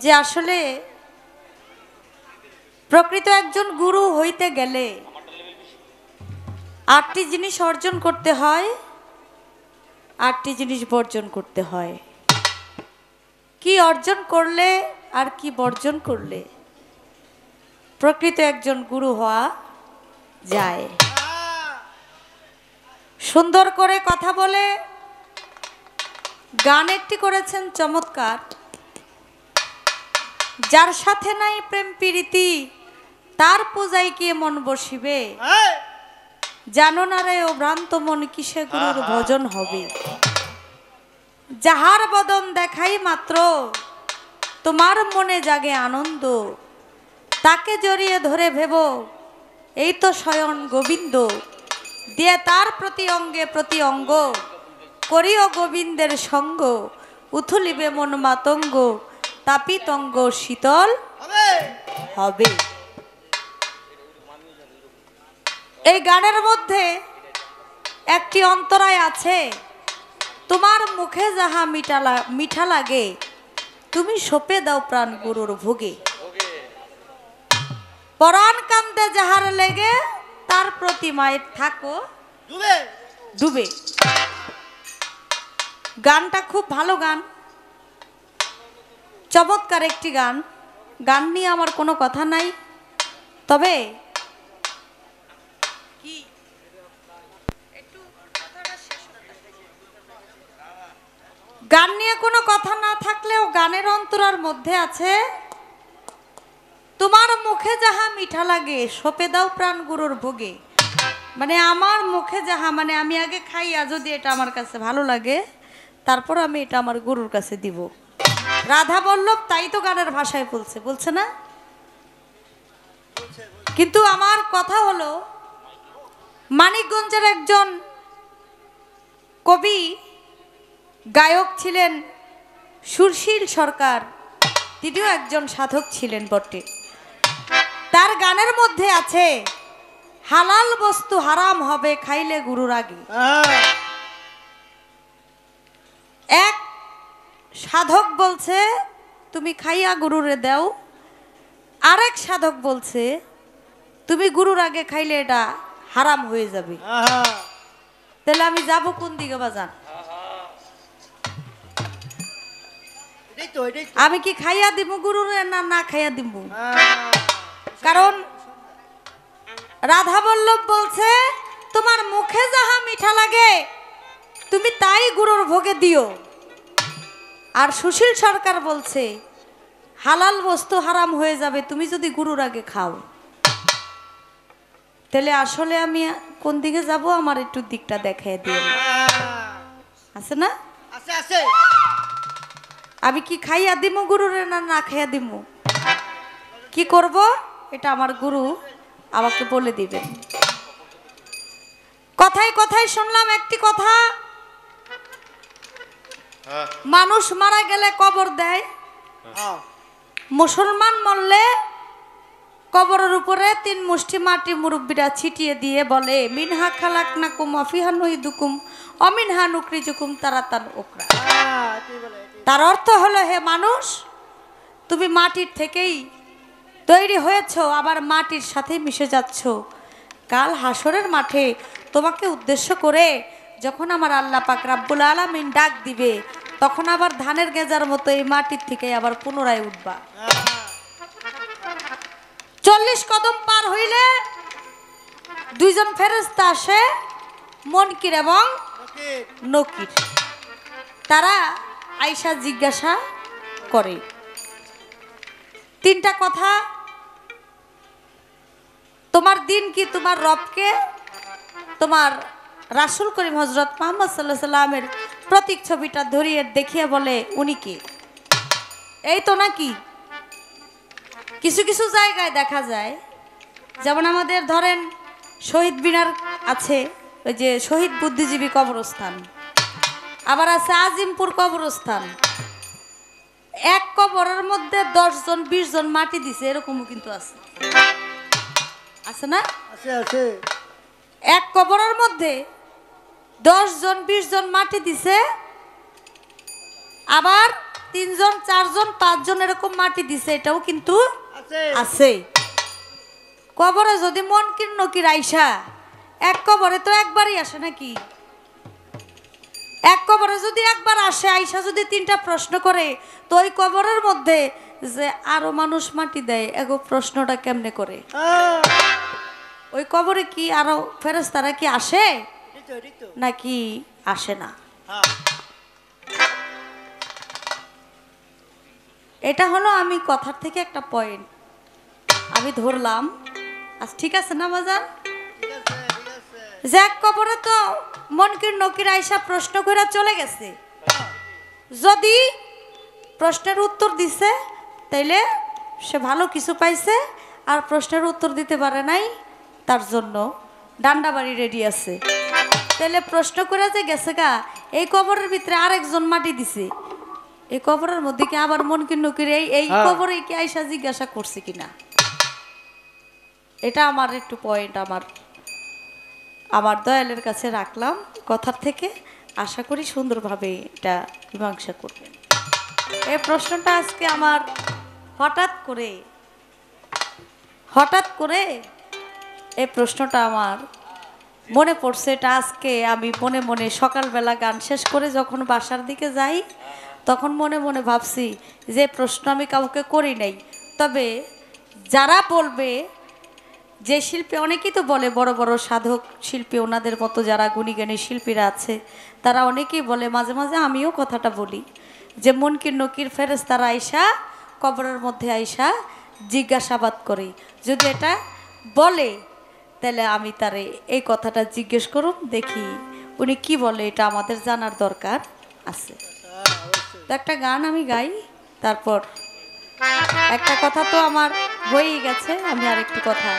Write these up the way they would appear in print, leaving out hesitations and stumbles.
যে আসলে প্রকৃত একজন গুরু হইতে গেলে 8টি জিনিস অর্জন করতে হয়, 8টি জিনিস বর্জন করতে হয়। কি অর্জন করলে আর কি বর্জন করলে প্রকৃত একজন গুরু হওয়া যায়। সুন্দর করে কথা বলে গান একটি করেছেন চমৎকার। যার সাথে নাই প্রেম প্রীতি তার পূজায় কি মন বসিবে, জানো না রে ও ভ্রান্ত মন কিসে গুরুর ভজন হবে। যাহার বদন দেখাই মাত্র তোমার মনে জাগে আনন্দ, তাকে জড়িয়ে ধরে ভেব এই তো স্বয়ং গোবিন্দ। দিয়ে তার প্রতি অঙ্গে প্রতি অঙ্গ করিও গোবিন্দের সঙ্গ, উথুলিবে মন মাতঙ্গ তাপিতঙ্গ শীতল হবে। এই গানের মধ্যে একটি অন্তরায় আছে, তোমার মুখে যাহা মিঠা লাগে তুমি সঁপে দাও প্রাণ গুরুর ভোগে। পরাণ কান্দে যাহার লেগে তার প্রতিমায় থাকো ডুবে। গানটা খুব ভালো গান, চমৎকার একটি গান। গান নিয়ে আমার কোনো কথা নাই, তবে গান নিয়ে কোনো কথা না থাকলেও গানের অন্তরার মধ্যে আছে, তোমার মুখে যাহা মিঠা লাগে সঁপে দাও প্রাণ গুরুর ভোগে। মানে আমার মুখে যাহা, মানে আমি আগে খাইয়া যদি এটা আমার কাছে ভালো লাগে তারপর আমি এটা আমার গুরুর কাছে দিব। রাধা বল্লভ তাই তো গানের ভাষায় বলছে, বলছে না? কিন্তু আমার কথা হলো, মানিকগঞ্জের একজন কবি গায়ক ছিলেন সুশীল সরকার, তিনিও একজন সাধক ছিলেন বটে। তার গানের মধ্যে আছে হালাল বস্তু হারাম হবে খাইলে গুরুর আগে। এক সাধক বলছে তুমি খাইয়া গুরুরে দাও, আরেক সাধক বলছে তুমি গুরুর আগে খাইলে এটা হারাম হয়ে যাবে। তাহলে আমি যাব কোন দিকে বাজান? আমি কি খাইয়া দিব গুরুরে না না খাইয়া দিব? কারণ রাধা বল্লভ বলছে তোমার মুখে যাহা মিঠা লাগে তুমি তাই গুরুর ভোগে দিও, আর সুশীল সরকার বলছে হালাল বস্তু হারাম হয়ে যাবে তুমি যদি গুরুর আগে খাও। তাহলে আসলে আমি কোন দিকে যাব আমার একটু দিকটা দেখাই দিও। আছে না? আছে আছে। আমি কি খাইয়া দিমু গুরুরে না না খাইয়া দিমু? কি করব এটা আমার গুরু আমাকে বলে দিবেন। কথায় কথায় শুনলাম একটি কথা, মানুষ মারা গেলে কবর দেয়, মুসলমান মরলে কবরের উপরে 3 মুষ্টি মাটি মুরব্বীরা ছিটিয়ে দিয়ে বলে মিনহা খালাকনাকুম ওয়া ফিহা নুইদুকুম ওয়া মিনহা নুখরিজুকুম তারাতান উখরা। তার অর্থ হলো, হে মানুষ তুমি মাটির থেকেই তৈরি হয়েছো, আবার মাটির সাথে মিশে যাচ্ছ। কাল হাসরের মাঠে তোমাকে উদ্দেশ্য করে যখন আমার আল্লাহ পাক রাব্বুল আলামিন ডাক দিবে তখন আবার ধানের গেজার মতো এই মাটির থেকে আবার পুনরায় উঠবা। 40 কদম পার হইলে 2 জন ফেরেশতা আসে, মুনকির এবং নকির। তারা আয়েশা জিজ্ঞাসা করে 3টা কথা, তোমার দিন কি, তোমার রবকে, তোমার রাসূল করিম হযরত মুহাম্মদ সাল্লাল্লাহু আলাইহি সাল্লামের প্রতীক ছবিটা ধরিয়ে দেখিয়ে বলে উনি কে? এই তো নাকি? কিছু কিছু জায়গায় দেখা যায়, যেমন আমাদের ধরেন শহীদ মিনার আছে, ওই যে শহীদ বুদ্ধিজীবী কবরস্থান, আবার আছে আজিমপুর কবরস্থান। এক কবরের মধ্যে 10 জন 20 জন মাটি দিছে, এরকমও কিন্তু আছে, আছে না? আছে আছে। এক কবরের মধ্যে 10 জন 20 জন মাটি দিছে, আবার 3 জন 4 জন 5 জন এরকম মাটি দিছে, এটাও কিন্তু আছে। কবরে যদি মুনকির নকির আইসা, এক কবরে তো একবারই আসে নাকি? এক কবরে যদি একবার আসে, আইসা যদি 3টা প্রশ্ন করে, তো ওই কবরের মধ্যে যে আরো মানুষ মাটি দেয়, এগো প্রশ্নটা কেমনে করে? ওই কবরে কি আরো ফেরেশতারা কি আসে নাকি আসে না? এটা হলো আমি কথার থেকে একটা পয়েন্ট আমি ধরলাম। আচ্ছা ঠিক আছে না বাজান? যে এক কবরে তো মুনকির নকির আইসা প্রশ্ন করে চলে গেছে, যদি প্রশ্নের উত্তর দিছে তাইলে সে ভালো কিছু পাইছে, আর প্রশ্নের উত্তর দিতে পারে নাই তার জন্য ডান্ডা বাড়ি রেডি আছে। তাইলে প্রশ্ন করে যে গেছে গা, এই কবরের ভিতরে আরেকজন মাটি দিছে, এই কবরের মধ্যে কি আবার মুনকির নকির এই কবরে কি আইসা জিজ্ঞাসা করছে কিনা? এটা আমার একটু পয়েন্ট আমার দয়ালের কাছে রাখলাম কথার থেকে। আশা করি সুন্দরভাবে এটা মীমাংসা করবেন। এই প্রশ্নটা আজকে আমার হঠাৎ করে এই প্রশ্নটা আমার মনে পড়ছে। এটা আজকে আমি মনে মনে সকালবেলা গান শেষ করে যখন বাসার দিকে যাই, তখন মনে মনে ভাবছি যে প্রশ্ন আমি কাউকে করি নাই। তবে যারা বলবে, যে শিল্পী, অনেকেই তো বলে বড় বড় সাধক শিল্পী, ওনাদের মতো যারা গুণীজ্ঞানী শিল্পীরা আছে, তারা অনেকেই বলে, মাঝে মাঝে আমিও কথাটা বলি, যে মুনকির নকির ফেরেশতারা আইসা কবরের মধ্যে আইসা জিজ্ঞাসাবাদ করে। যদি এটা বলে তাহলে আমি তারে এই কথাটা জিজ্ঞেস করুন, দেখি উনি কি বলে, এটা আমাদের জানার দরকার আছে। তো একটা গান আমি গাই, তারপর একটা কথা তো আমার হয়েই গেছে, আমি আরেকটি কথা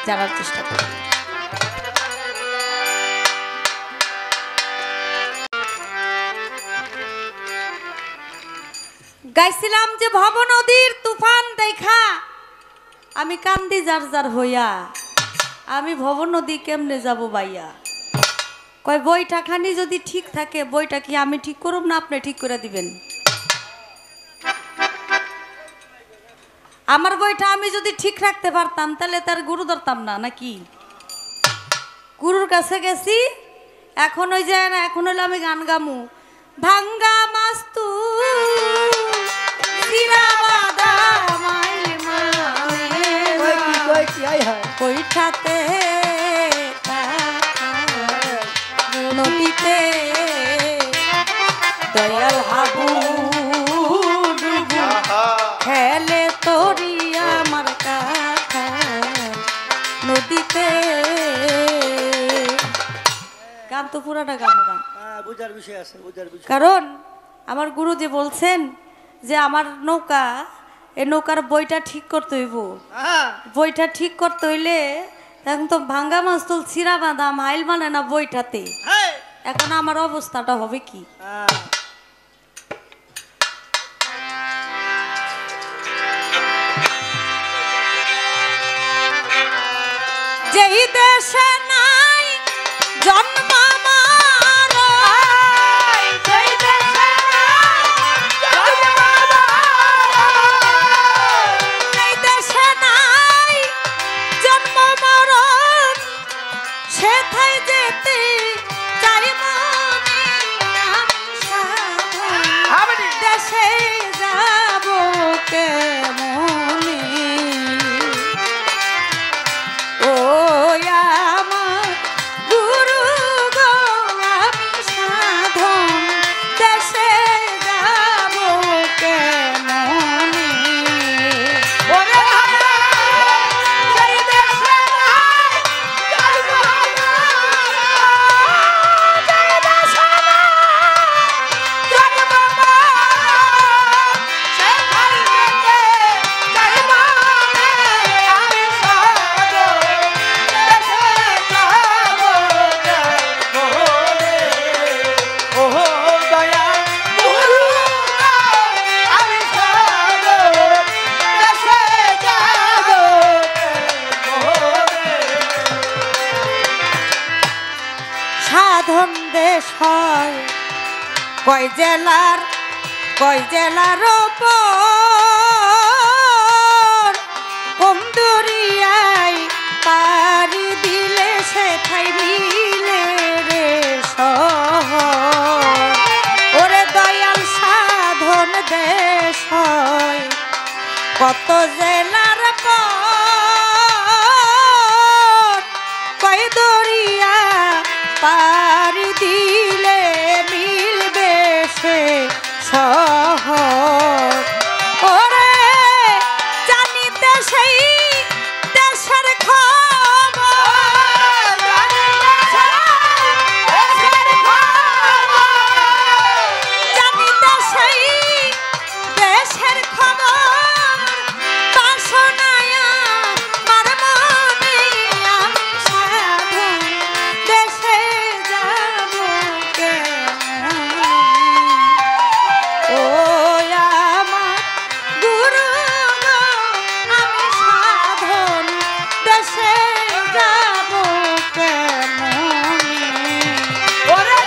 জানার চেষ্টা করি। গাইছিলাম যে ভব নদীর তুফান দেখা আমি কান্দি যার যার হইয়া, আমি ভব নদী কেমনে যাব বাইয়া। কয় বইটা খানি যদি ঠিক থাকে, বইটা কি আমি ঠিক করব না আপনি ঠিক করে দিবেন? আমার বইটা আমি যদি ঠিক রাখতে পারতাম তাহলে তার গুরু ধরতাম না নাকি? গুরুর কাছে গেছি, এখন ওই যায় না, এখন হইলো আমি গান গামু, ভাঙ্গা মাস্তু বইটাতে নদীতে দয়াল হাবু খেলে তোরি আমার কাকা নদীতে। গান তো পুরাটা গাবো না, বুঝার বিষয় আছে, বুঝার বিষয়। কারণ আমার গুরু যে বলছেন যে আমার নৌকা, এই নৌকার বইটা ঠিক করতে হইব। বইটা ঠিক করতে হইলে এখন তো ভাঙ্গা মাছ তুল ছিঁড়া বাঁধা মাইল মানে না বইটাতে, এখন আমার অবস্থাটা হবে কি? যেই দেশে নাই জন্ম আমার, যেই দেশে জন্ম এই দেশে নাই জন্ম মরণ, সেথায় যেতে চাই মনে আমি দেশে যাব কেমনে। ও আমার গুরু গো আমি সাধন দেশে যাব কেমনে। ওরে সেই দেশে নাই জন্ম সেই দেশে নাই জন্ম সেখানে যেতে চাই মনে আমি সাধন দেশে যাব কেমনে। ও দয়া গুরু আমি সাধন দেশে যাব। সাধন দেশ হয় কয় জেলার কয় জেলার ওপর কোন দরিয়ায় পাড়ি দিলে সে ঠাই মিলে রে শহর। ওরে দয়াল সাধন দেশ হয় কত জেলার পর কয় দরিয়া পাড়ি দিলে মিলবে সে শহর। ওরে জানিতে সেই দেশের খবর, জানিতে সেই দেশের খবর বাসনায় আমার মনে আমি সাধন দেশে যাব কেমন। ও আমার গুরু গো, আমি সাধন দেশে যাব কেমন। ওরে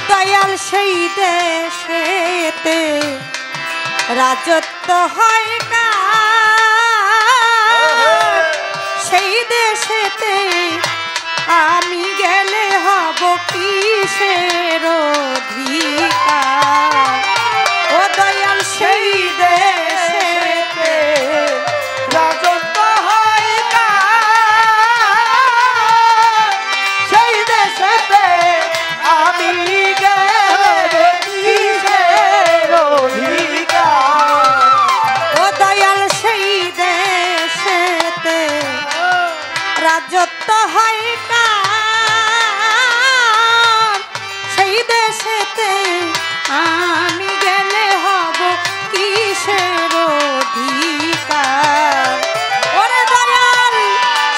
দয়াল সেই দেশেতে রাজত্ব হয় কার, সেই দেশেতে আমি গেলে হব কিসের অধিকার। ও দয়াল সেই দেশেতে রাজত্ব হয় কার, সেই দেশেতে আমি গেলে কিসের অধিকার। ও দয়াল সেই দেশেতে রাজত্ব হয় কার, সেই দেশেতে আমি গেলে হব কিসের অধিকার। ওরে দয়াল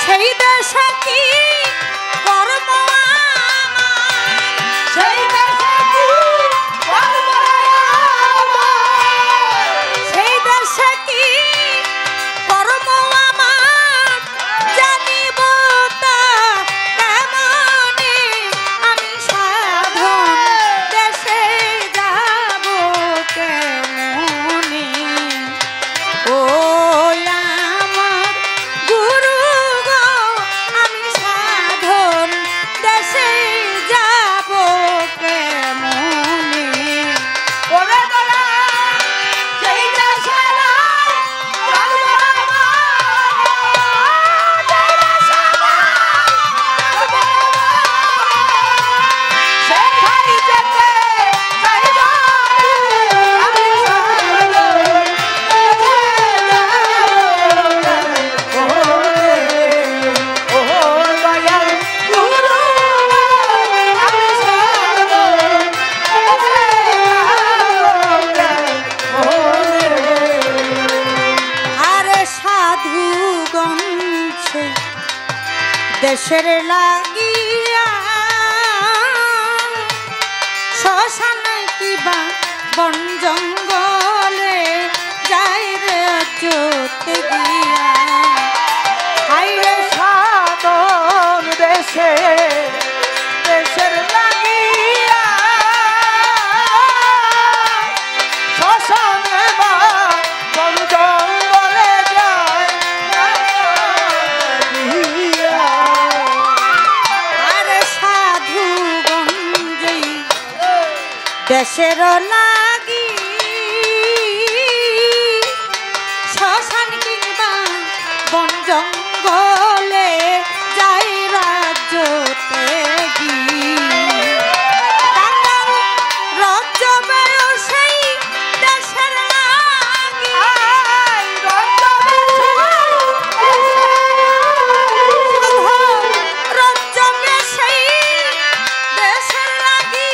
সেই দেশে কি কর্ম আমার, সেই দেশে কি কর্ম আমার, সেই দেশে কি কর্ম আমার জানিব তা কেমনে। আমি সাধন দেশে যাব কেমনে। ও আমার গুরু গো, আমি সাধন দেশে যাব কেমনে। ওরে দয়াল সেই দেশে নাই জন্ম আমার, সেই দেশে নাই জন্ম আমার, সেখাই যেতে চাইব আমি সাধন ও দয়াল গুরু আমি সাধন আরে সাধুগণ সে দেশের লাগিয়া শ্মশান কিবা বন জঙ্গলে যাই রে চোতে গিয়া। হাইরে সাধন দেশে দেশের লাগিয়া শ্মশানে বা বন জঙ্গলে যায় লাগিয়া। আরে সাধুগণ যেই দেশের লাগি শ্মশান কিংবা বন জঙ্গলে যাই রাজ্যতে সেই দেশের লাগি রাজ্য সেই দেশের লাগি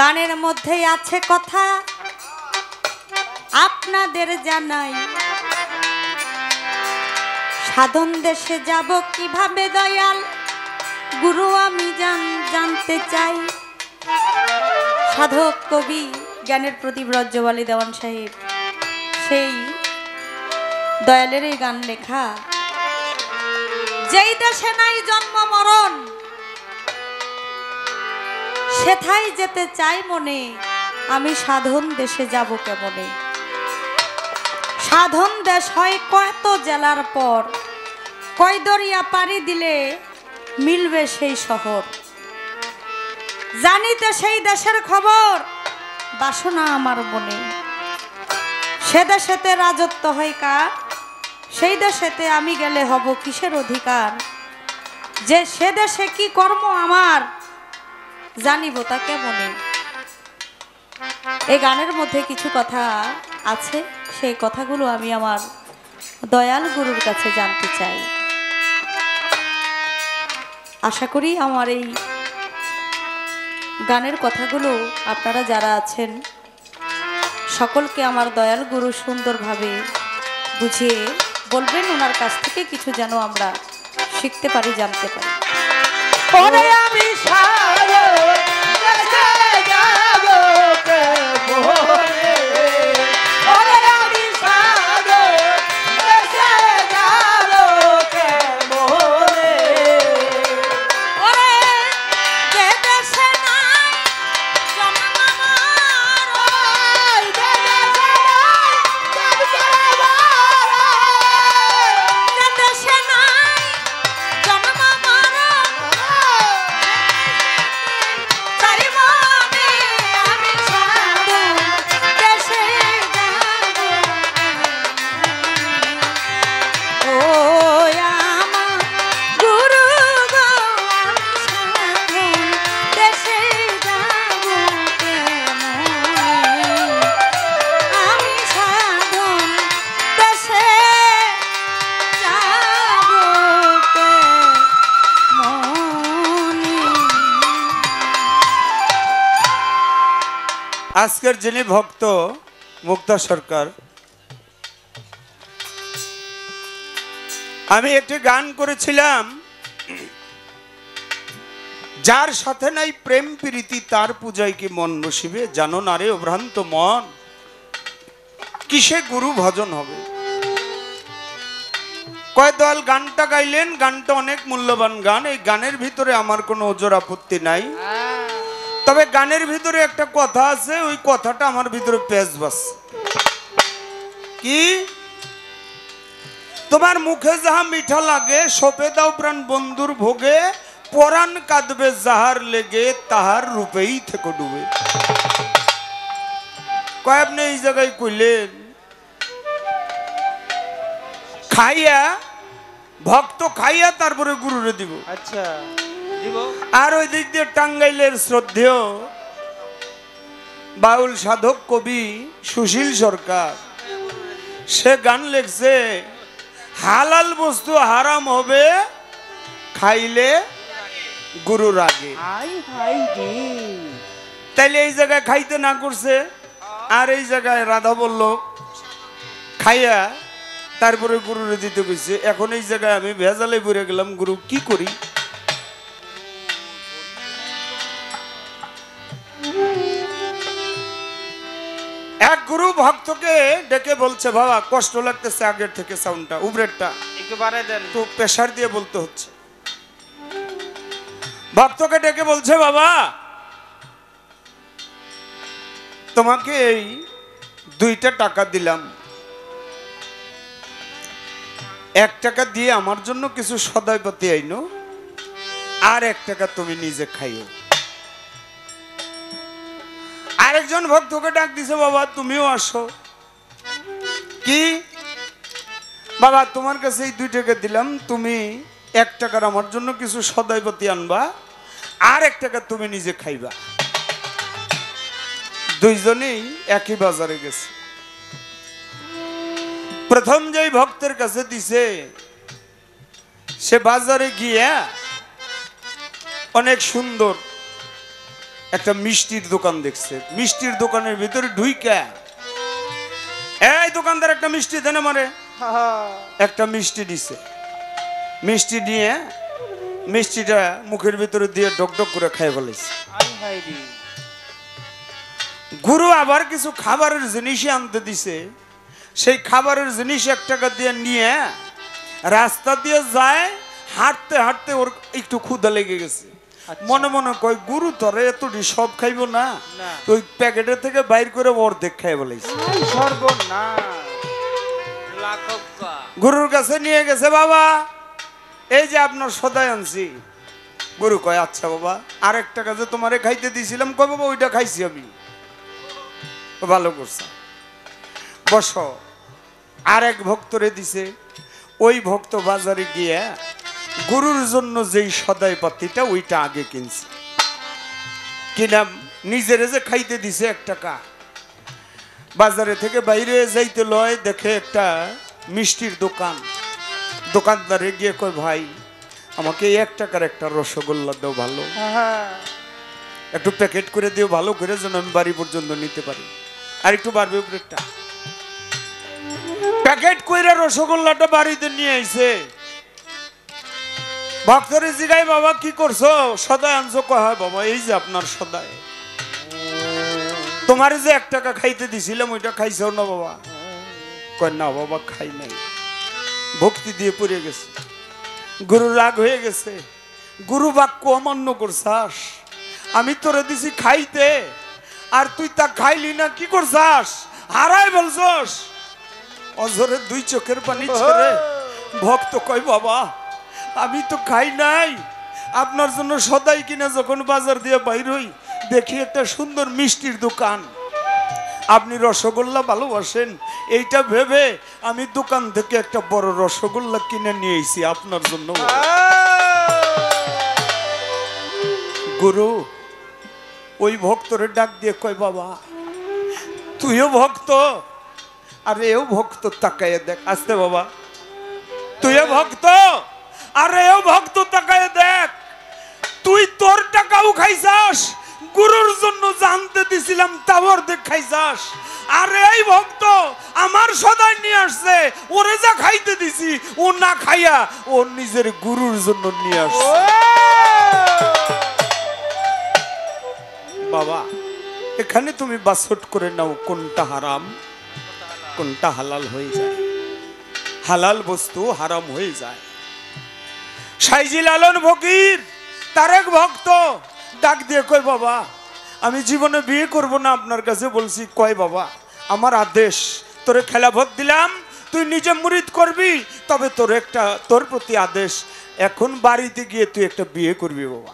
গানের মধ্যেই আছে কথা আপনাদের জানাই, সাধন দেশে যাব কিভাবে দয়াল গুরু আমি জানতে চাই। সাধক কবি জ্ঞানের প্রদীপ রজ্জওয়ালী দেওয়ান সাহেব সেই দয়ালের এই গান লেখা, যেই দেশে নাই জন্ম মরণ সেথায় যেতে চাই মনে, আমি সাধন দেশে যাব কেমনে। সাধন দেশ হয় কত জেলার পর, কয় দরিয়া পাড়ি দিলে মিলবে সেই শহর। জানিতে সেই দেশের খবর বাসনা আমার মনে, সে দেশেতে রাজত্ব হয় কার, সেই দেশেতে আমি গেলে হব কিসের অধিকার। যে সে দেশে কি কর্ম আমার জানিব তা কেমনে। এই গানের মধ্যে কিছু কথা আছে, সেই কথাগুলো আমি আমার দয়াল গুরুর কাছে জানতে চাই। আশা করি আমার এই গানের কথাগুলো আপনারা যারা আছেন সকলকে আমার দয়াল গুরু সুন্দরভাবে বুঝিয়ে বলবেন, ওনার কাছ থেকে কিছু যেন আমরা শিখতে পারি, জানতে পারি। ওরে আমি সাধন দেশে যাব কেমনে, ওরে আমি সাধন দেশে যাব কেমনে। ওরে যে দেশে নাই জন্ম আমার, ওই যে দেশে নাই জন্ম আমার, যে দেশে নাই জন্ম আমার, চাই মনে আমি সাধন দেশে যাব। ও আমার গুরু গো, আমি সাধন দেশে যাব কেমনে, আমি সাধন দেশে যাব কেমনে। আজকের যিনি ভক্ত মুক্তা সরকার, আমি একটি গান করেছিলাম, যার সাথে নাই প্রেম প্রীতি তার পূজায় কি মন বসিবে, জানো না রে অভ্রান্ত মন কিসে গুরু ভজন হবে। কয় দয়াল গানটা গাইলেন, গানটা অনেক মূল্যবান গান, এই গানের ভিতরে আমার কোনো ওজোর আপত্তি নাই, তবে গানের ভিতরে একটা কথা আছে, ওই কথাটা আমার ভিতরে পেঁচ বাজছে। কি? তোমার মুখে যাহা মিঠা লাগে সপে দাও প্রাণ বন্ধুর ভোগে, পরাণ কাঁদবে যাহার লেগে তাহার রূপেই থেকে ডুবে। কয় আপনি এই জায়গায় কইলেন খাইয়া, ভক্ত খাইয়া তারপরে গুরুরে দিব। আচ্ছা দিব। আর ওই দিক দিয়ে টাঙ্গাইলের শ্রদ্ধেয় বাউল সাধক কবি সুশীল সরকার, সে গান লেখছে হালাল বস্তু হারাম হবে খাইলে গুরুর আগে। হাই হাই রে, তাইলে এই জায়গায় খাইতে না করছে, আর এই জায়গায় রাধা বলল খাইয়া তারপরে গুরুরে দিতে কইছে। এখন এই জায়গায় আমি ভেজালে পড়ে গেলাম, গুরু কি করি? এক গুরু ভক্তকে ডেকে বলছে, বাবা কষ্ট লাগতেছে, আগের থেকে সাউন্ডটা উপরেরটা একটু বাড়াই দেন। তো প্রেসার দিয়ে বলতে হচ্ছে। ভক্তকে ডেকে বলছে, বাবা তোমাকে এই 2টা টাকা দিলাম, 1 টাকা দিয়ে আমার জন্য কিছু সদাইপাতি আইনো, আর 1 টাকা তুমি নিজে খাইও। আরেকজন ভক্তকে ডাক দিছে, বাবা তুমিও আসো। কি? বাবা তোমার কাছে এই 2 টাকা দিলাম, তুমি 1 টাকার আমার জন্য কিছু সদাইপাতি আনবা, আর 1 টাকা তুমি নিজে খাইবা। দুইজনেই একই বাজারে গেছে। প্রথম যেই ভক্তের কাছে দিছে সে বাজারে গিয়া অনেক সুন্দর একটা মিষ্টির দোকান দেখছে, মিষ্টির দোকানের ভিতরে ঢুইকা এই দোকানদার একটা মিষ্টি দেন আমারে, একটা মিষ্টি দিছে। মিষ্টি নিয়ে মিষ্টিটা মুখের ভিতরে দিয়ে ডকডক করে খাই ফেলেছে। গুরু আবার কিছু খাবারের জিনিসই আনতে দিছে, সেই খাবারের জিনিস 1 টাকা দিয়ে নিয়ে রাস্তা দিয়ে যায়, হাঁটতে হাঁটতে ওর একটু ক্ষুধা লেগে গেছে। মনে মনে কয় গুরু তোরে এতটি সব খাইব না, ওই প্যাকেটের থেকে বাইর করে অর্ধেক খাই বলেছে। গুরুর কাছে নিয়ে গেছে, বাবা এই যে আপনার সদাই আনছি। গুরু কয় আচ্ছা বাবা, আর 1 টাকা যে তোমারে খাইতে দিয়েছিলাম, কয় বাবা ওইটা খাইছি আমি। ভালো করছে, বসো। আর এক ভক্তরে দিছে, ওই ভক্ত বাজারে গিয়ে গুরুর জন্য যেই সদাই পাতিটা ওইটা আগে কিনছে, কিনাম নিজের যে খাইতে দিছে 1 টাকা। বাজারে থেকে বাইরে যাইতে লয়, দেখে একটা মিষ্টির দোকান। দোকানদারে গিয়ে কয় ভাই আমাকে 1 টাকার একটা রসগোল্লা দাও, ভালো একটু প্যাকেট করে দিও, ভালো করে যেন আমি বাড়ি পর্যন্ত নিতে পারি, আর একটু বাড়বে উপরেরটা। প্যাকেট কইরা রসগোল্লাটা বাড়িতে নিয়ে আইছে। ভক্তরে জিগাই বাবা কি করছো, সদাই আনছো? কয় বাবা এই যে আপনার সদাই, তোমার যে 1 টাকা খাইতে দিছিলাম ওইটা খাইছো না বাবা? কয় না বাবা খাই নাই। ভক্তি দিয়ে পড়ে গেছে, গুরু রাগ হয়ে গেছে। গুরু বাক্য অমান্য করছাস, আমি তোরে দিছি খাইতে আর তুই তা খাইলি না, কি করছাস? হারাই বলছস। অজরে 2 চোখের পানি ছেড়ে ভক্ত কয় বাবা আমি তো খাই নাই, আপনার জন্য সদাই কিনা যখন বাজার দিয়ে বাইর হই দেখি একটা সুন্দর মিষ্টির দোকান, আপনি রসগোল্লা ভালোবাসেন, এইটা ভেবে আমি দোকান থেকে একটা বড় রসগোল্লা কিনে নিয়ে এসেছি আপনার জন্য। গুরু ওই ভক্তরে ডাক দিয়ে কয় বাবা তুইও ভক্ত আর এও ভক্ত, তাকায় দেখ। আসতে বাবা, তুইও ভক্ত আর এও ভক্ত, তাকায় দেখ। তুই তোর টাকাও খাইছাস, গুরুর জন্য জানতে দিছিলাম তাও অর্ধেক খাইছাস, আর এই ভক্ত আমার সদাই নিয়ে আসছে, ওরে যা খাইতে দিছি ও না খাইয়া ও নিজের গুরুর জন্য নিয়ে আসছে। বাবা এখানে তুমি বাছট করে নাও কোনটা হারাম কোনটা হালাল হয়ে যায়, হালাল বস্তু হারাম হয়ে যায়। সাইজি লালন ফকির তার এক ভক্ত ডাক দিয়ে কয় বাবা আমি জীবনে বিয়ে করব না, আপনার কাছে বলছি। কয় বাবা আমার আদেশ, তোরে খেলাফত দিলাম, তুই নিজে মুরিদ করবি, তবে তোর প্রতি আদেশ এখন বাড়িতে গিয়ে তুই একটা বিয়ে করবি। বাবা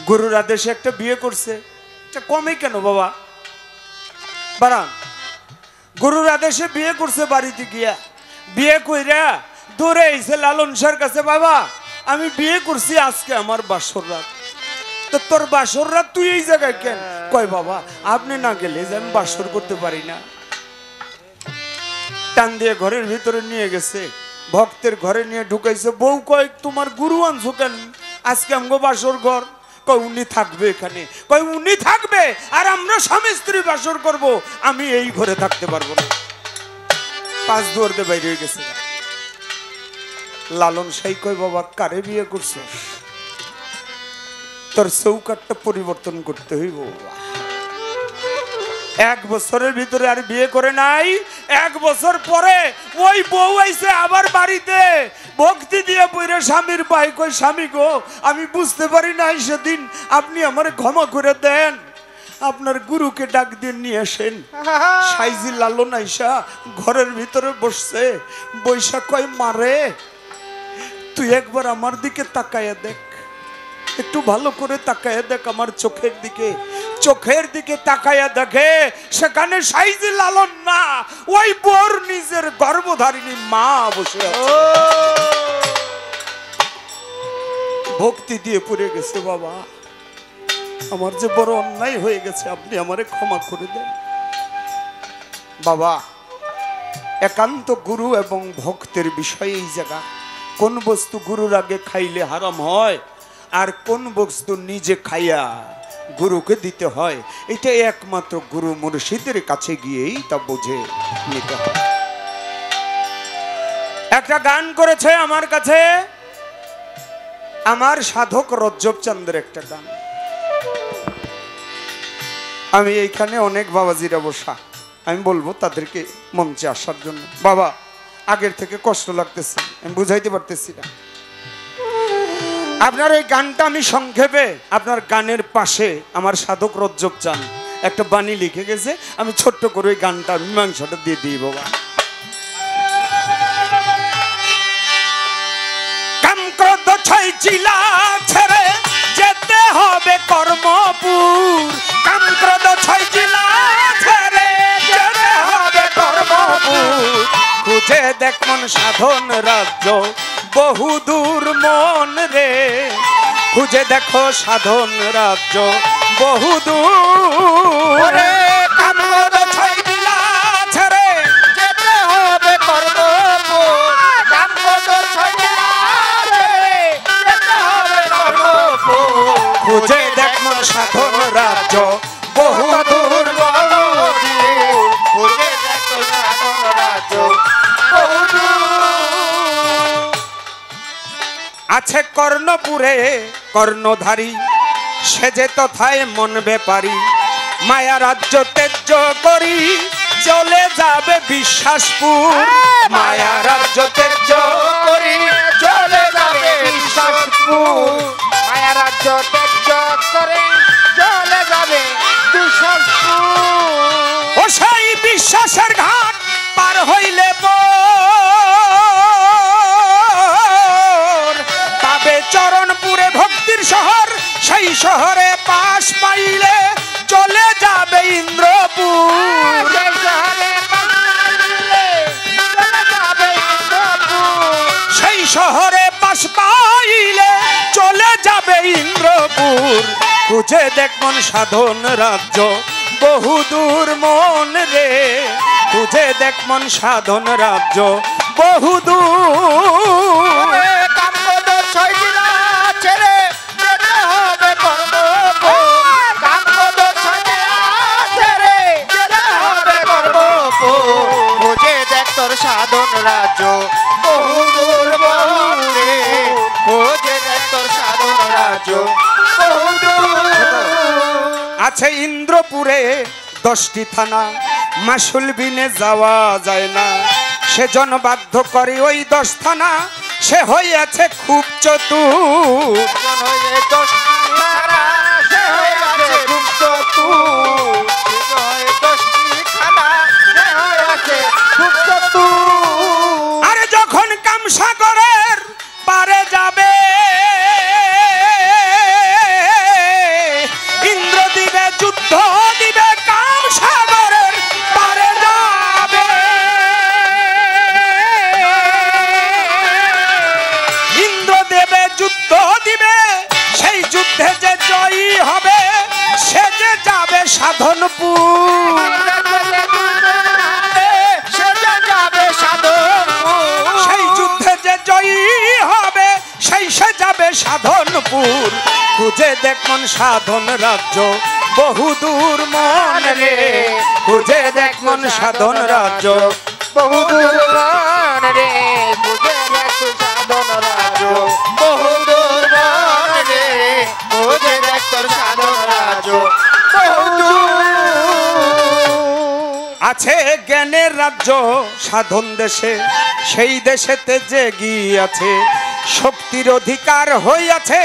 গুরুর আদেশে একটা বিয়ে করছে, এটা কমে কেন বাবা? বারান গুরুর আদেশে বিয়ে করছে, বাড়িতে গিয়া বিয়ে কইরা দৌড়ে এসে লালন শাহর কাছে, বাবা আমি বিয়ে করছি, আজকে আমার বাসর রাত। তো তোর বাসর রাত তুই এই জায়গায় কেন? কয় বাবা আপনি না গেলে যে আমি বাসর করতে পারি না। টান দিয়ে ঘরের ভিতরে নিয়ে গেছে, ভক্তের ঘরে নিয়ে ঢুকাইছে। বউ কয় তোমার গুরু আনছো কেন আজকে আমগো বাসর ঘর? কয় উনি থাকবে এখানে। কয় উনি থাকবে আর আমরা স্বামী স্ত্রী বাসর করব, আমি এই ঘরে থাকতে পারবো না। 5 দুয়ার দিয়ে বাইরে হয়ে গেছে। লালন সাই কয় বাবা কারে বিয়ে করছিস? তোর চৌকাটটা পরিবর্তন করতে হইব। 1 বছরের ভিতরে আর বিয়ে করে নাই। 1 বছর পরে ওই বউ আইছে আবার বাড়িতে, ভক্তি দিয়ে পড়ে স্বামীর পায়ে কই স্বামী গো আমি বুঝতে পারি নাই সেদিন, আপনি আমারে ক্ষমা করে দেন, আপনার গুরুকে ডাক দিয়ে নিয়ে আসেন। সাইজি লালন আইসা ঘরের ভিতরে বসছে, বৈশা কয় মারে তুই একবার আমার দিকে তাকায়া দেখ, একটু ভালো করে তাকায়া দেখ আমার চোখের দিকে। চোখের দিকে তাকায়া দেখে সেখানে সাইজি লালন না, ওই বোর নিজের গর্ভধারিণী মা বসে আছে। ভক্তি দিয়ে পড়ে গেছে, বাবা আমার যে বড় অন্যায় হয়ে গেছে, আপনি আমারে ক্ষমা করে দেন। বাবা একান্ত গুরু এবং ভক্তের বিষয়ে এই জায়গা, কোন বস্তু গুরুর আগে খাইলে হারাম হয় আর কোন বস্তু নিজে খাইয়া গুরুকে দিতে হয়, এটা একমাত্র গুরু মুর্শিদের কাছে গিয়েই তা বুঝে নিতে হয়। একটা গান করেছে আমার কাছে আমার সাধক রজ্জব চন্দ্রের একটা গান। আমি এইখানে অনেক বাবাজিরা বসা, আমি বলবো তাদেরকে মঞ্চে আসার জন্য। বাবা, আগের থেকে কষ্ট লাগতেছে, আমি বুঝাইতে পারতেছি না। আপনার এই গানটা আমি সংক্ষেপে, আপনার গানের পাশে আমার সাধক রজ্জব চান একটা বাণী লিখে গেছে, আমি ছোট্ট করে ওই গানটা মীমাংসাটা দিয়ে দিই। বাবা, কামক্রোধ ছয় জিলা ছেড়ে যেতে হবে কর্মপুর, কামক্রোধ ছয় জিলা ছেড়ে যেতে হবে কর্মপুর, খুঁজে দেখ মন সাধন রাজ্য বহুদূর মন রে, খুঁজে দেখো সাধন রাজ্য বহুদূর। কামক্রোধ ছয় জিলা ছেড়ে যেতে হবে কর্মপুর, কামক্রোধ ছয় জিলা ছেড়ে যেতে হবে কর্মপুর, খুঁজে দেখ মন সাধন রাজ্য বহুদূর মন রে, খুঁজে দেখো সাধন রাজ্য বহুদূর। আছে কর্ণপুরে কর্ণধারী, সেজে তথায় মন ব্যাপারী, মায়া রাজ্য ত্যায্য করি চলে যাবে বিশ্বাসপুর, মায়া রাজ্য ত্যায্য করি চলে যাবে বিশ্বাসপুর, মায়া রাজ্য ত্যায্য করে চলে যাবে বিশ্বাসপুর। ও সেই বিশ্বাসের ঘাট পার হইলে চরণপুরে ভক্তির শহর, সেই শহরে পাশ পাইলে চলে যাবে ইন্দ্রপুর, সেই শহরে পাশ পাইলে চলে যাবে ইন্দ্রপুর, খুঁজে দেখ মন সাধন রাজ্য বহুদূর মন রে, খুঁজে দেখ মন সাধন রাজ্য বহুদূর। সাধন রাজ্য বহুদূর বহুরে, খোঁজে দেখ তোর সাধন রাজ্য বহুদূর। আছে ইন্দ্রপুরে 10টি থানা, মাসুল বিনে যাওয়া যায় না, সেজন বাধ্য করে ওই 10 থানা, সে হইয়াছে খুব চতুর, আরে যখন কামসাগরের পারে যাবে ইন্দ্র দিবে যুদ্ধ দিবে, কামসাগরের পারে যাবে ইন্দ্র দেবে যুদ্ধ দিবে, সেই যুদ্ধে যে জয়ী হবে সে যে যাবে সাধনপুর, সেই যুদ্ধে যে জয়ী হবে সেই সে যাবে সাধনপুর, খুঁজে দেখ মন সাধন রাজ্য বহুদূর মন রে, খুঁজে দেখ মন সাধন রাজ্য বহুদূর মন রে, খুঁজে দেখ সাধন রাজ্য বহুদূর মন রে, খুঁজে দেখ তোর সাধন রাজ্য বহুদূর। আছে জ্ঞানের রাজ্য সাধন দেশে, সেই দেশেতে যে গিয়াছে শক্তির অধিকার হইয়াছে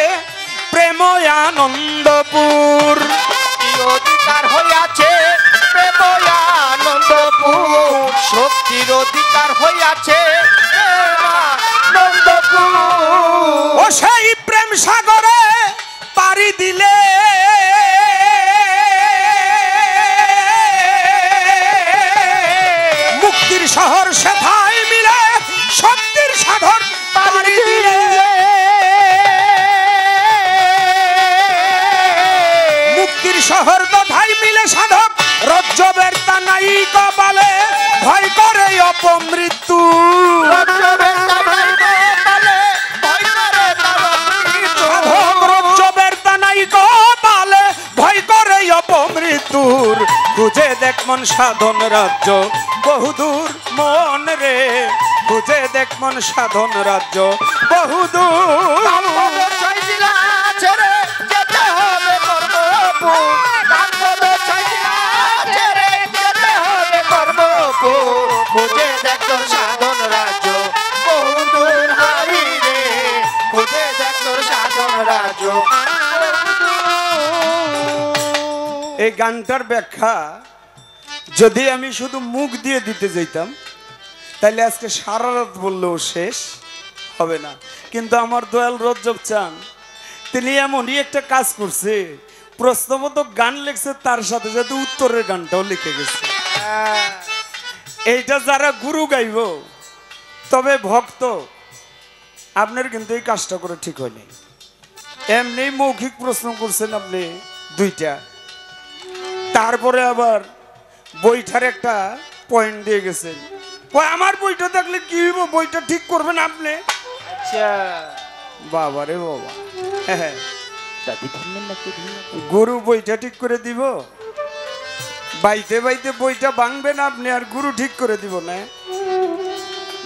প্রেম আনন্দপুর, অধিকার হইয়াছে প্রেম আনন্দপুর, শক্তির অধিকার হইয়াছে আনন্দপুর। ও সেই প্রেম সাগরে পাড়ি দিলে মুক্তির শহর সেথায় মিলে, শক্তির সাধন পাড়ি দিলে মুক্তির শহর দধাই মিলে সাধক রজ্জবের তানাই কপালে ভয় করে অপমৃত্যু, সাধক খুঁজে দেখ মন সাধন রাজ্য বহুদূর মন রে, খুঁজে দেখ মন সাধন রাজ্য বহুদূর। ছেড়ে যেতে হবে কর্মপুর, ছেড়ে যেতে হবে কর্মপুর, খুঁজে দেখ তোর সাধন রাজ্য বহুদূর হারি রে, খুঁজে দেখ তোর সাধন রাজ্য। এই গানটার ব্যাখ্যা যদি আমি শুধু মুখ দিয়ে দিতে যেতাম তাহলে আজকে সারা রাত বললেও শেষ হবে না, কিন্তু আমার দয়াল রজ্জব চান তিনি এমনই একটা কাজ করছে, প্রশ্নবোধক গান লিখছে তার সাথে সাথে উত্তরের গানটাও লিখে গেছে। এইটা যারা গুরু গাইব তবে ভক্ত, আপনার কিন্তু এই কাজটা করে ঠিক হয়নি। এমনি মৌখিক প্রশ্ন করছেন আপনি দুইটা, তারপরে আবার বইটার একটা পয়েন্ট দিয়ে গেছেন। আমার বইটা থাকলে কি হইব, বইটা ঠিক করবেন আপনি। আচ্ছা বাবা রে বাবা, হ্যাঁ গুরু বইটা ঠিক করে দিব, বাইতে বাইতে বইটা ভাঙবেন আপনি আর গুরু ঠিক করে দিব না।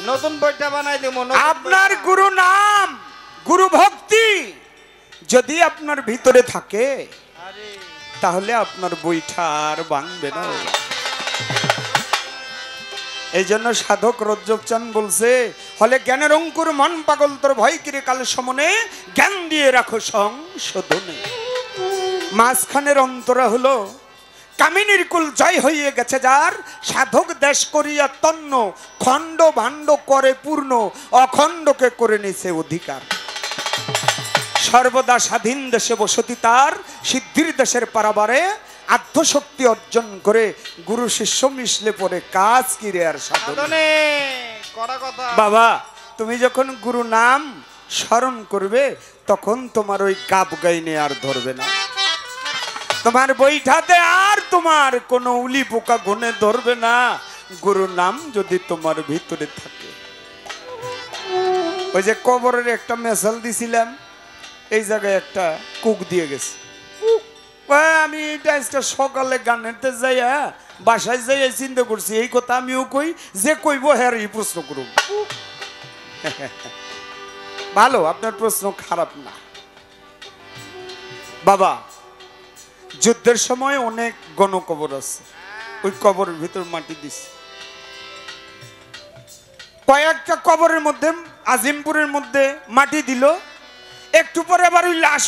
নতুন বইটা বানাই দেব। আপনার গুরু নাম, গুরু ভক্তি যদি আপনার ভিতরে থাকে তাহলে আপনার বইটা আর ভাঙবে না। এই জন্য সাধক রজ্জব চান বলছে, হলে জ্ঞানের অঙ্কুর মন পাগল তোর ভয় কিরে কাল সমনে, জ্ঞান দিয়ে রাখো সংশোধনে। মাঝখানের অন্তরা হলো কামিনীর কুল জয় হইয়ে গেছে যার, সাধক দেশ করিয়া তন্ন, খণ্ড ভাণ্ড করে পূর্ণ, অখণ্ডকে করে নিছে অধিকার। সর্বদা স্বাধীন দেশে বসতি তার, সিদ্ধির দেশের পারাবারে আত্মশক্তি অর্জন করে, গুরু শিষ্য মিশলে পরে কাজ কি রে আর সাধনে। বাবা তুমি যখন গুরু নাম স্মরণ করবে তখন তোমার ওই গাব গাইনে আর ধরবে না, তোমার বইটাতে আর তোমার কোনো উলি পোকা গুনে ধরবে না, গুরু নাম যদি তোমার ভিতরে থাকে। ওই যে কবরের একটা মেসাল দিছিলাম, এই জায়গায় একটা কুক দিয়ে গেছে। আমি এটা সকালে গানেতে যাইয়া বাসায় যাইয়া চিন্তা করছি, এই কথা আমিও কই, যে কইব হ্যাঁ এই প্রশ্ন করুন। ভালো, আপনার প্রশ্ন খারাপ না। বাবা যুদ্ধের সময় অনেক গণকবর আছে, ওই কবরের ভিতর মাটি দিছে। কয়েকটা কবরের মধ্যে আজিমপুরের মধ্যে মাটি দিল, একটু পরে আবার ওই লাশ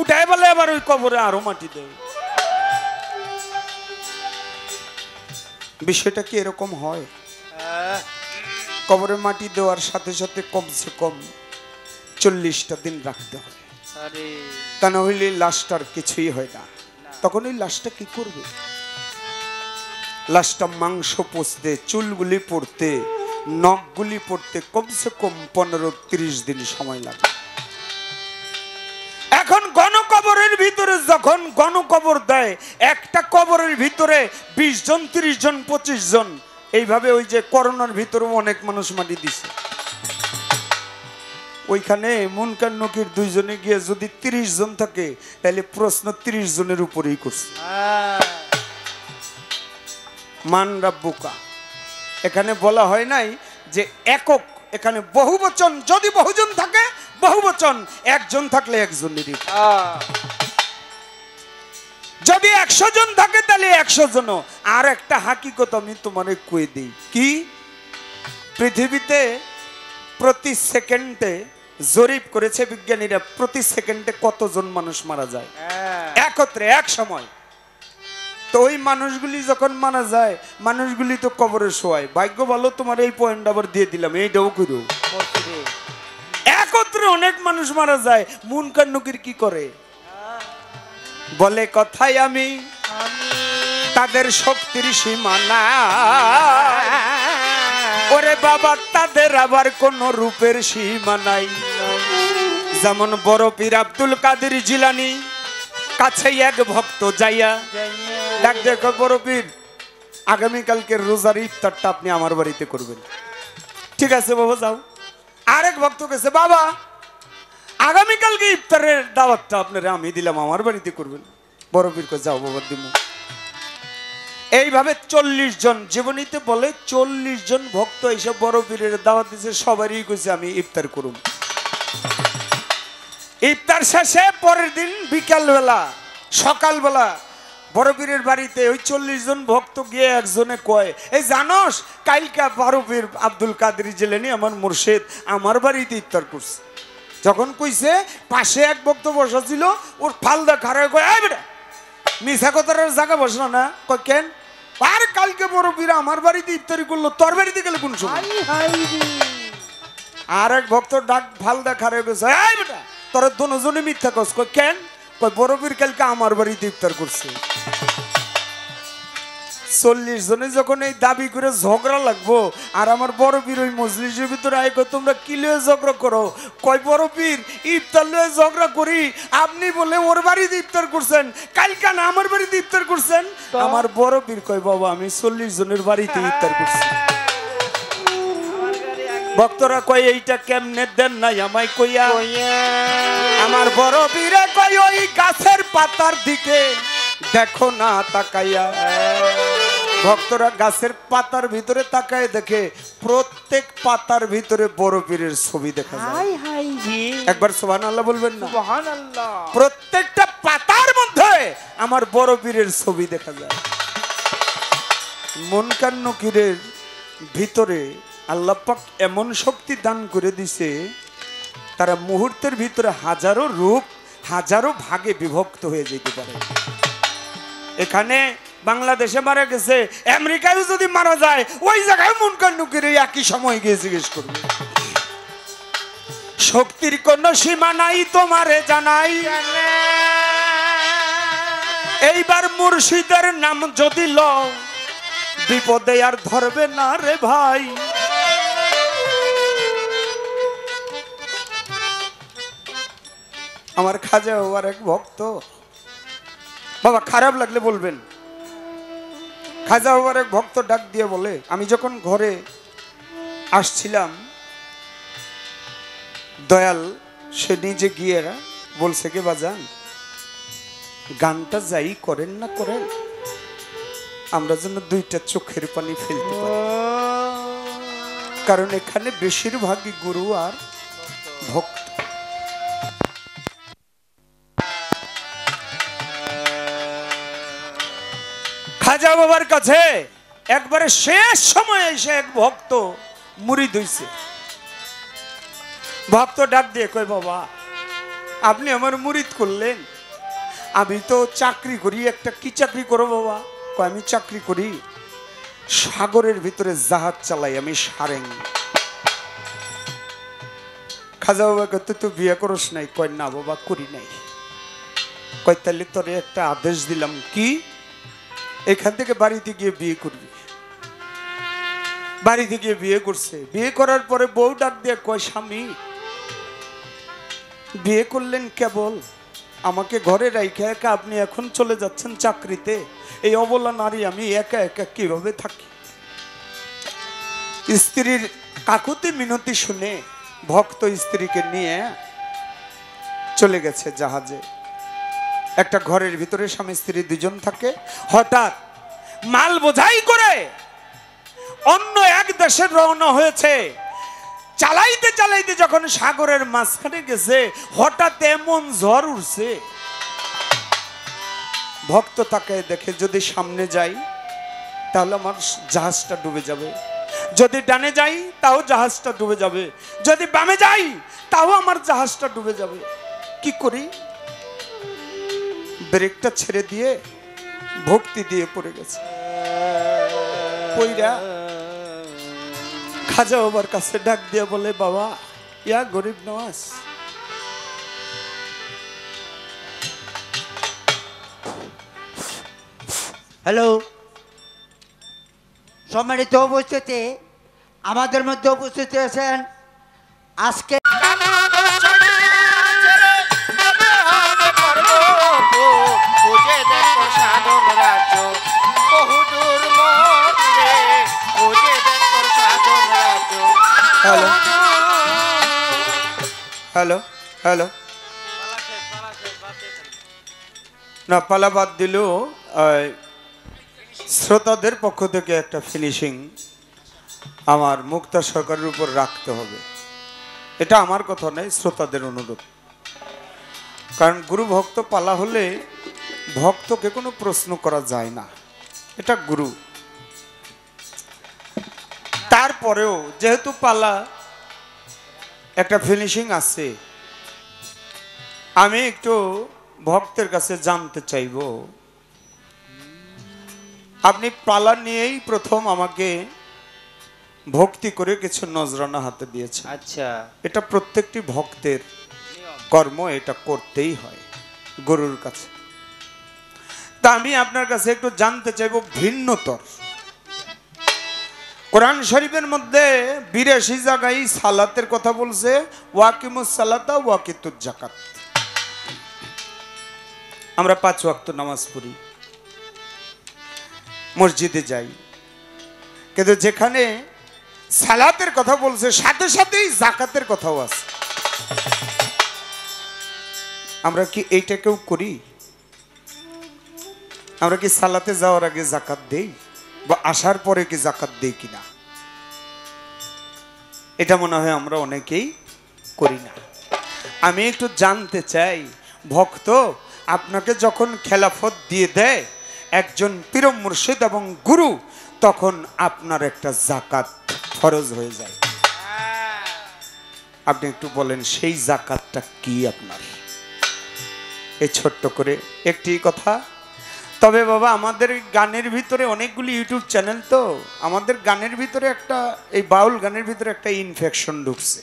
উঠায় ফেলে আবার ওই কবরে আরো মাটি দেয়। বিষয়টা কি এরকম হয়? কবরে মাটি দেওয়ার সাথে সাথে কমসে কম 40টা দিন রাখতে হয়, তা না হইলে লাশটার কিছুই হয় না। তখন ওই লাশটা কি করবে? লাশটা মাংস পচতে, চুলগুলি পড়তে, নখগুলি পড়তে কমসে কম 15-30 দিন সময় লাগে। এখন গণকবরের ভিতরে যখন গণকবর দেয়, একটা কবরের ভিতরে 20 জন, 30 জন, 25 জন, এইভাবে ওই যে করোনার ভিতরে অনেক মানুষ মাটি দিছে। ওইখানে মুনকার নকির 2 জনে গিয়ে যদি 30 জন থাকে তাহলে প্রশ্ন 30 জনের উপরেই করছে। মান রাব্বুকা, এখানে বলা হয় নাই যে একক, এখানে বহুবচন। যদি বহুজন থাকে বহুবচন, একজন থাকলে একজনেরই। যদি 100 জন থাকে তাহলে 100 জন। আর একটা হাকিকত আমি তোমারে কই দেই, কি পৃথিবীতে প্রতি সেকেন্ডে জরিপ করেছে বিজ্ঞানীরা, প্রতি সেকেন্ডে কতজন মানুষ মারা যায় একত্রে এক সময়। তো ওই মানুষগুলি যখন মারা যায়, মানুষগুলি তো কবরে শোয়। ভাগ্য ভালো তোমার এই পয়েন্ট আবার দিয়ে দিলাম, এইটাও করো। একত্রে অনেক মানুষ মারা যায়, মুনকার নকির কি করে? বলে কথাই আমি তাদের শক্তির সীমা না, ওরে বাবা তাদের আবার কোন রূপের সীমা নাই। যেমন বড় পীর আব্দুল কাদের জিলানী কাছে এক ভক্ত যাইয়া ডাক, দেখো বড় পীর, আগামীকালকে রোজার ইফতারটা আপনি আমার বাড়িতে করবেন। ঠিক আছে বাবা যাও। আরেক ভক্ত গেছে, বাবা আগামীকালকে ইফতারের দাওয়াতটা আপনারা আমি দিলাম, আমার বাড়িতে করবেন। বড় পীর কে যাও বাবা দিব। এইভাবে 40 জন জীবনীতে বলে 40 জন ভক্ত এসে বড় পীরের দাওয়াত দিয়েছে, সবারই কইছে আমি ইফতার করুম। ইফতার শেষে পরের দিন বিকালবেলা সকালবেলা বড় পীরের বাড়িতে ওই 40 জন ভক্ত গিয়ে একজনে কয়, এই জানোস কালকা বড় পীর আব্দুল কাদের জিলানী আমার মুর্শিদ আমার বাড়িতে ইফতার করছে। যখন কইছে পাশে এক ভক্ত বসা ছিল, ওর ফালদা খারাপ কয়, এই বেটা মিছা কথার জায়গা বসলো না। কয় কেন? আর কালকে বড় পীর আমার বাড়িতে ইফতারি করলো, তোর বাড়িতে গেলে কোন সময়? আর এক ভক্ত ডাক ফালদা খারাপ গেছে, এই বেটা তোরা দুজনে মিথ্যা কস। কয় কেন? কয় বড় পীর কালকে আমার বাড়িতে ইফতার করছে। 40 জনে যখন এই দাবি করে ঝগড়া লাগবো, আর আমার বড় পীর ওই মজলিসের ভিতরে আয়, তোমরা কি লয়ে ঝগড়া করো? কয় বড় পীর ইফতার লয়ে ঝগড়া করি, আপনি বলে ওর বাড়িতে ইফতার করছেন, কালকে না আমার বাড়িতে ইফতার করছেন। আমার বড় পীর কয় বাবা আমি 40 জনের বাড়িতে ইফতার করছি। ভক্তরা কয় এইটা কেমনে দেন নাই আমায় কইয়া। আমার বড় পীরে কয় ওই গাছের পাতার দিকে দেখো না তাকাইয়া। ভক্তরা গাছের পাতার ভিতরে তাকায় দেখে প্রত্যেক পাতার ভিতরে বড় পীরের ছবি দেখা যায়। একবার সুবহানাল্লাহ বলবেন না? সুবহানাল্লাহ। প্রত্যেকটা পাতার মধ্যে আমার বড় পীরের ছবি দেখা যায়। মুনকার নকিরের ভিতরে আল্লাহ পাক এমন শক্তি দান করে দিছে, তারা মুহূর্তের ভিতরে হাজারো রূপ হাজারো ভাগে বিভক্ত হয়ে যেতে পারে। এখানে বাংলাদেশে মারা গেছে, আমেরিকায় যদি মারা যায় ওই জায়গায় মুনকার নকির একই সময় গিয়ে জিজ্ঞেস করবে। শক্তির কোন সীমা নাই তোমারে জানাই, এইবার মুর্শিদের নাম যদি লও বিপদে আর ধরবে না রে ভাই। আমার খাজা বাবার এক ভক্ত, বাবা খারাপ লাগলে বলবেন। খাজা বাবার এক ভক্ত ডাক দিয়ে বলে, আমি যখন ঘরে আসছিলাম দয়াল সে নিজে গিয়ে বলছে কে বাজান গানটা যাই করেন না করেন আমরা যেন দুইটা চোখের পানি ফেলতে পারি, কারণ এখানে বেশিরভাগই গুরু আর ভক্ত। খাজা বাবার কাছে একবারে শেষ সময় এসে এক ভক্ত মুরিদ হইছে। ভক্ত ডাক দিয়ে কয়, বাবা আপনি আমার মুরিদ করলেন, আমি তো চাকরি করি। একটা কি চাকরি করো বাবা? কয় আমি চাকরি করি সাগরের ভিতরে জাহাজ চালাই, আমি সারেং। খাজা বাবা কয় তুই তো বিয়ে করস নাই? কয় না বাবা করি নাই। কয় তাহলে তোরে একটা আদেশ দিলাম, কি? এখান থেকে বাড়িতে গিয়ে বিয়ে করবি। বাড়িতে গিয়ে বিয়ে করছে। বিয়ে করার পরে বউ ডাক দিয়ে কয়, স্বামী বিয়ে করলেন কেবল, আমাকে ঘরে রাইখা একা আপনি এখন চলে যাচ্ছেন চাকরিতে, এই অবলা নারী আমি একা একা কিভাবে থাকি? স্ত্রীর কাকুতি মিনতি শুনে ভক্ত স্ত্রীকে নিয়ে চলে গেছে জাহাজে। একটা ঘরের ভিতরে স্বামী স্ত্রী দুজন থাকে। হঠাৎ মাল বোঝাই করে অন্য এক দেশে রওনা হয়েছে। চালাইতে চালাইতে যখন সাগরের মাঝখানে গেছে, হঠাৎ এমন ঝড় উঠছে, ভক্ত তাকে দেখে যদি সামনে যাই তাহলে আমার জাহাজটা ডুবে যাবে, যদি ডানে যাই তাও জাহাজটা ডুবে যাবে, যদি বামে যাই তাও আমার জাহাজটা ডুবে যাবে। কি করি? ব্রেকটা ছেড়ে দিয়ে ভক্তি দিয়ে পড়ে গেছে। পইরা খাজা বাবার কাছে ডাক দিয়ে বলে, বাবা ইয়া গরিব নওয়াজ, হ্যালো সম্মানিত উপস্থিতি, আমাদের মধ্যে উপস্থিত আছেন আজকে হ্যালো হ্যালো হ্যালো না পালা বাদ দিল। শ্রোতাদের পক্ষ থেকে একটা ফিনিশিং আমার মুক্তা সরকারের উপর রাখতে হবে। এটা আমার কথা নয়, শ্রোতাদের অনুরোধ। কারণ গুরু ভক্ত পালা হলে ভক্তকে কোনো প্রশ্ন করা যায় না, এটা গুরু। তারপরেও যেহেতু পালা একটা ফিনিশিং আছে, আমি একটু ভক্তের কাছে জানতে চাইব, আপনি পালা নিয়েই প্রথম আমাকে ভক্তি করে কিছু নজরানা হাতে দিয়েছেন। আচ্ছা, এটা প্রত্যেকটি ভক্তের কর্ম, এটা করতেই হয় গুরুর কাছে। তা আমি আপনার কাছে একটু জানতে চাইব ভিন্নতর। কোরআন শরীফের মধ্যে ৮২ জায়গায় সালাতের কথা বলছে, ওয়াকিমুস সালাতা ওয়াকিতুজ যাকাত। আমরা ৫ ওয়াক্ত নামাজ পড়ি, মসজিদে যাই, কিন্তু যেখানে সালাতের কথা বলছে সাথে সাথেই যাকাতের কথাও আছে। আমরা কি এইটাকেও করি? আমরা কি সালাতে যাওয়ার আগে যাকাত দেই, বা আসার পরে কি যাকাত দেই কিনা? এটা মনে হয় আমরা অনেকেই করি না। আমি একটু জানতে চাই, ভক্ত আপনাকে যখন খেলাফত দিয়ে দেয় একজন পীর মুর্শিদ এবং গুরু, তখন আপনার একটা যাকাত ফরজ হয়ে যায়। আপনি একটু বলেন সেই যাকাতটা কি আপনার? এই ছোট্ট করে একটি কথা। তবে বাবা, আমাদের গানের ভিতরে অনেকগুলি ইউটিউব চ্যানেল, তো আমাদের গানের ভিতরে একটা, এই বাউল গানের ভিতরে একটা ইনফেকশন ঢুকছে।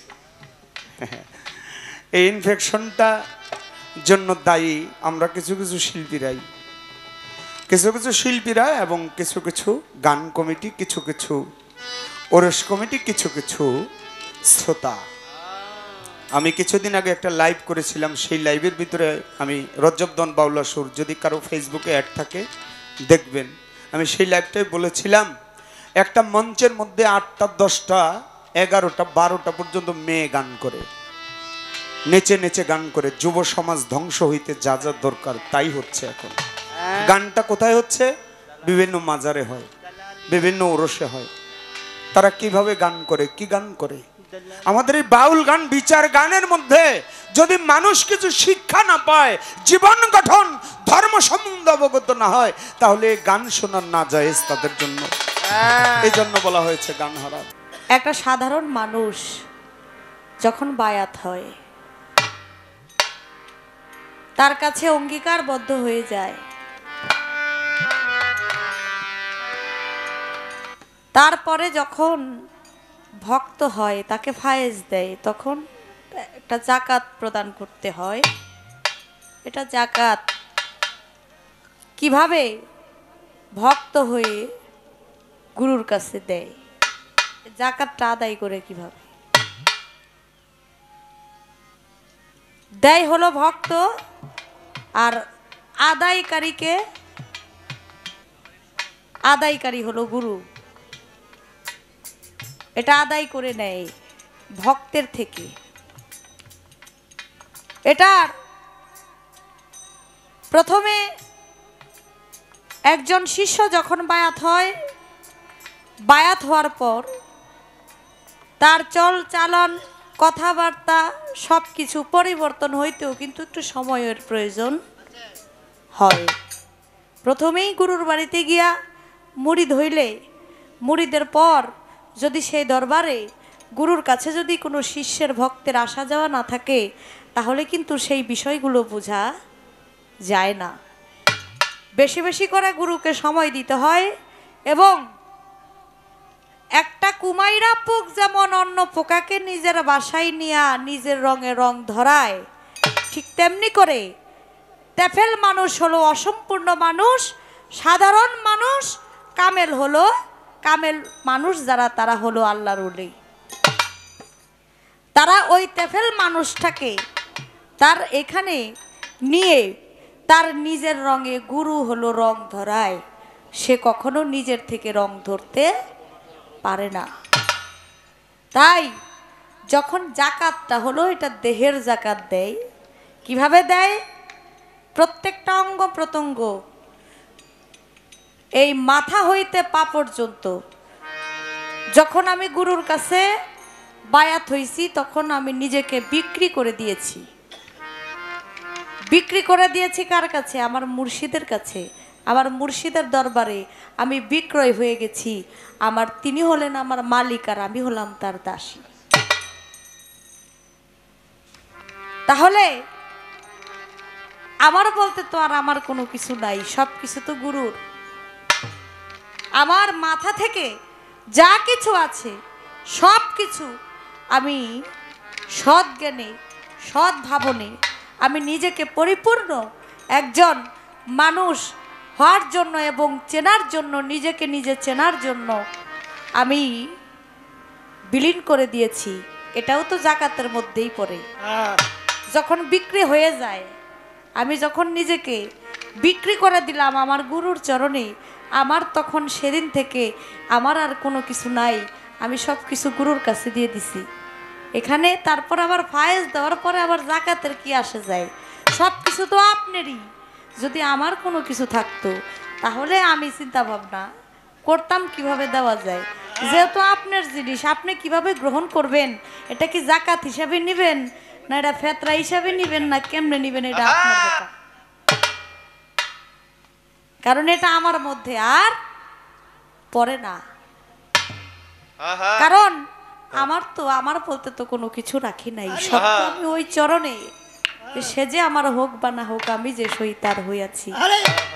এই ইনফেকশনটা জন্য দায়ী আমরা কিছু কিছু শিল্পীরা এবং কিছু কিছু গান কমিটি, কিছু কিছু ওরস কমিটি, কিছু কিছু শ্রোতা। আমি কিছুদিন আগে একটা লাইভ করেছিলাম, সেই লাইভের ভিতরে আমি রজবদন বাউলা সুর, যদি কারো ফেসবুকে অ্যাড থাকে দেখবেন, আমি সেই লাইভটাই বলেছিলাম একটা মঞ্চের মধ্যে ৮টা 10টা 11টা 12টা পর্যন্ত মেয়ে গান করে, নেচে নেচে গান করে। যুব সমাজ ধ্বংস হইতে যা যা দরকার তাই হচ্ছে এখন। গানটা কোথায় হচ্ছে? বিভিন্ন মাজারে হয়, বিভিন্ন ওরসে হয়। তারা কিভাবে গান করে, কি গান করে? আমাদের এই বাউল গান, বিচার গানের মধ্যে যদি মানুষ কিছু শিক্ষা না পায়, জীবন গঠন, ধর্ম সম্বন্ধে অবগত না হয়, তাহলে গান শোনার না জায়েজ তাদের জন্য। এই জন্য বলা হয়েছে গান হারাম। একটা সাধারণ মানুষ যখন বায়াত হয়, তার কাছে অঙ্গীকারবদ্ধ হয়ে যায়, তারপরে যখন ভক্ত হয় তাকে ফায়েজ দেয়, তখন একটা জাকাত প্রদান করতে হয়। এটা জাকাত কিভাবে ভক্ত হয়ে গুরুর কাছে দেয়, জাকাতটা আদায় করে কিভাবে দেয় হলো ভক্ত, আর আদায়কারী হলো গুরু। এটা আদায় করে নেয় ভক্তের থেকে। এটার প্রথমে একজন শিষ্য যখন বায়াত হয়, বায়াত হওয়ার পর তার চল চালন, কথাবার্তা সব কিছু পরিবর্তন হইতেও কিন্তু একটু সময়ের প্রয়োজন হয়। প্রথমেই গুরুর বাড়িতে গিয়া মুরিদ হইলে, মুরিদের পর যদি সেই দরবারে গুরুর কাছে যদি কোনো শিষ্যের ভক্তের আসা যাওয়া না থাকে, তাহলে কিন্তু সেই বিষয়গুলো বোঝা যায় না। বেশি বেশি করে গুরুকে সময় দিতে হয়, এবং একটা কুমাইরা পোক যেমন অন্য পোকাকে নিজের বাসায় নিয়া নিজের রঙে রং ধরায়, ঠিক তেমনি করে তেফেল মানুষ হলো অসম্পূর্ণ মানুষ, সাধারণ মানুষ, কামেল হলো কামেল মানুষ যারা, তারা হলো আল্লাহর ওলি। তারা ওই তেফেল মানুষটাকে তার এখানে নিয়ে তার নিজের রঙে, গুরু হলো রং ধরায়, সে কখনো নিজের থেকে রং ধরতে পারে না। তাই যখন জাকাতটা হলো, এটা দেহের জাকাত দেয়। কিভাবে দেয়? প্রত্যেকটা অঙ্গ প্রত্যঙ্গ এই মাথা হইতে পা পর্যন্ত যখন আমি গুরুর কাছে বায়াত হইছি তখন আমি নিজেকে বিক্রি করে দিয়েছি। বিক্রি করে দিয়েছি কার কাছে? আমার মুর্শিদের কাছে। আমার মুর্শিদের দরবারে আমি বিক্রয় হয়ে গেছি। তিনি হলেন আমার মালিক আর আমি হলাম তার দাসী। তাহলে আমার বলতে তো আর আমার কোনো কিছু নাই, সব কিছু তো গুরুর। আমার মাথা থেকে যা কিছু আছে সব কিছু আমি সৎ জ্ঞানে সৎ ভাবনে আমি নিজেকে পরিপূর্ণ একজন মানুষ হওয়ার জন্য এবং চেনার জন্য, নিজেকে নিজে চেনার জন্য আমি বিলীন করে দিয়েছি। এটাও তো জাকাতের মধ্যেই পড়ে। যখন বিক্রি হয়ে যায়, আমি যখন নিজেকে বিক্রি করে দিলাম আমার গুরুর চরণে, আমার তখন সেদিন থেকে আমার আর কোনো কিছু নাই, আমি সব কিছু গুরুর কাছে দিয়ে দিছি। এখানে তারপর আবার ফায়েজ দেওয়ার পরে আবার জাকাতের কি আসে যায়? সব কিছু তো আপনারই। যদি আমার কোনো কিছু থাকতো তাহলে আমি চিন্তা ভাবনা করতাম কিভাবে দেওয়া যায়। যেহেতু আপনার জিনিস, আপনি কিভাবে গ্রহণ করবেন? এটা কি জাকাত হিসাবে নেবেন, না এটা ফেতরা হিসাবে নেবেন, না কেমনে নেবেন, এটা আপনার ব্যাপার। কারণ এটা আমার মধ্যে আর পড়ে না। কারণ আমার বলতে তো কোনো কিছু রাখি নাই, সব তো আমি ওই চরণে। সে যে আমার হোক বা না হোক, আমি যে সই তার হইয়াছি।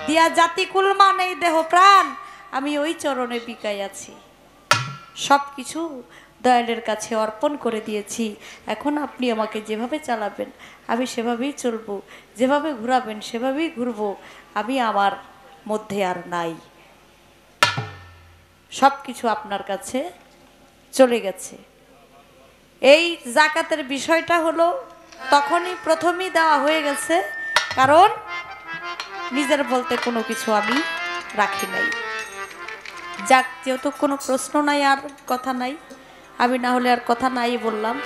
দিয়া জাতি কুলমা নেই দেহ প্রাণ, আমি ওই চরণে বিকাই আছি। সব কিছু দয়ালের কাছে অর্পণ করে দিয়েছি। এখন আপনি আমাকে যেভাবে চালাবেন আমি সেভাবেই চলবো, যেভাবে ঘুরাবেন সেভাবেই ঘুরবো। আমি আমার মধ্যে আর নাই, সব কিছু আপনার কাছে চলে গেছে। এই জাকাতের বিষয়টা হলো তখনই প্রথমেই দেওয়া হয়ে গেছে, কারণ নিজের বলতে কোনো কিছু আমি রাখি নাই। যাক, যেহেতু কোনো প্রশ্ন নাই আর কথা নাই, আমি না হলে আর কথা নাই বললাম।